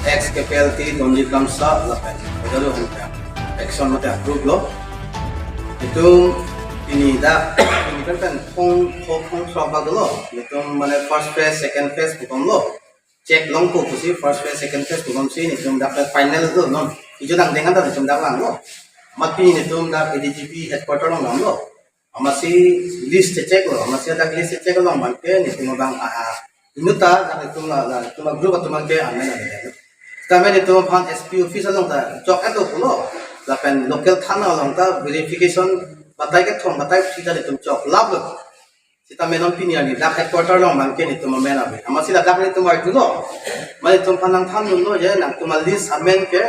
ex KPLT Donji Kamsa lapen bedalu hanya action mate approve lo itu ini kan kong soal lo itu mana first phase second phase bukan lo cek long ko kusi first phase second phase bukan sih ini cuma dapat final lo non itu nang dengan tadi cuma dapat lo mati ini tuh dapat ADGP headquarter lo masih list cek lo masih ada list cek lo mungkin itu bang Inuta itu grup atau mungkin aneh ada. Kami itu pan SP office along ta jok itu pulo lapen local thana along ta verification batai ke thong batai sida itu jok lab lo kita menon pinian ni dak headquarter long mungkin itu memena be amasi dak itu mai tulo mai itu panang than lo je nak tu list amen ke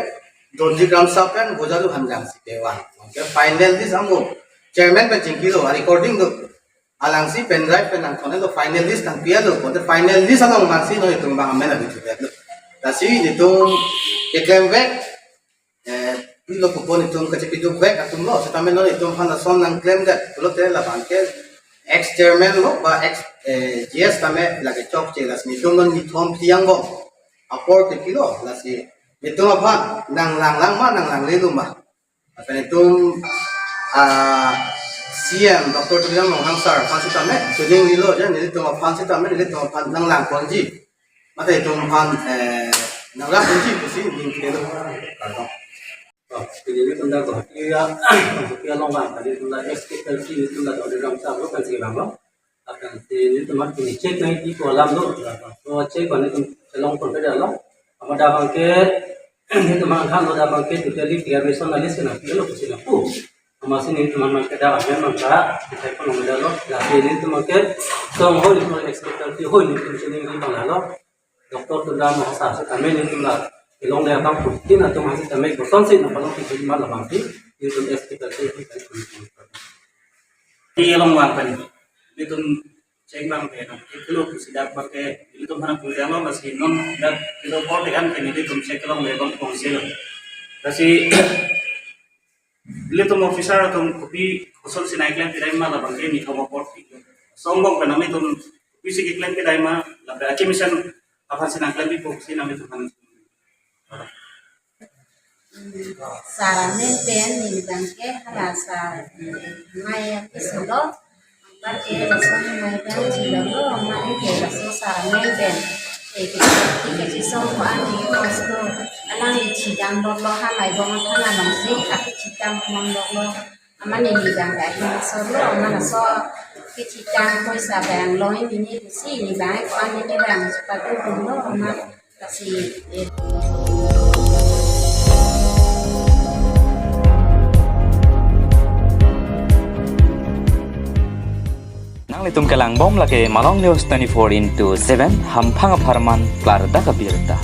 Donji Gram Sapen bojalu hanjang si kewan ke final list amu chairman pe jingkilo recording do alangsi pendrive penang kone lo final list tang pia lo kone final list along mangsi no itu bang amen abi tu lo tasi itu keklaim back lo kupon itu kecipitu back atum lo setamen lo itu hana son nang claim that lo te la banke ex chairman lo ba ex GS tame lagi chok celas ni tu non ni thom tiang bo apor ke kilo lasi itu apa nang lang ma nang lang lelu ma apa itu CM Dr. Tuliang Long Hangsar Fansi Tame Tuling Lilo je nili tuma Fansi Tame nili tuma Fan Nang Lang Konji mata itu Fan Nang Lang Konji kusi ning kelo karno jadi tunda ko iya long lang tadi tunda SKLT tunda do ram sa lo kan sige bang akan ini teman ini cek nang di kolam lo so cek kan itu long ko pe lo amada bang ke itu mang kan lo da bang ke totally clearation analysis na kilo kusi na pu masih ini teman mereka dah memang tak kita pun mengenal lo, tapi ini teman kita semua itu ekspektasi ini sini ini bang lo, doktor sudah masa kami ini teman ilong dia bang putin atau masih kami bosan sih nampak lo kita cuma lah bang itu ekspektasi kita di ilong bang kan itu cek bang kan itu lo sudah pakai itu mana punya lo masih non dan itu kau dengan ini itu cek ilong dia bang kongsi lo, tapi Lihat officer atau kopi khusus si naiklan tidak malah bangke ni kamu port itu. Sombong kan kami tu kopi si iklan tidak mah. Lalu aja misal apa si naiklan di fokus nami tu kan. Sarane pen ni bangke halasa mai pisolo bangke raso mai pen cilalo mai ke raso sarane pen iki so ko ani kosto alang cidang lo halai bong thana nangsi ak cidang mong lo amane ni bang ga ni so lo amana so ki cidang ko sa bang lo ni si ni bang ko ani ni bang sepatu lo ama kasi Litum kelang bom lake Malong News 24/7 ham phanga pharman klar da kabirta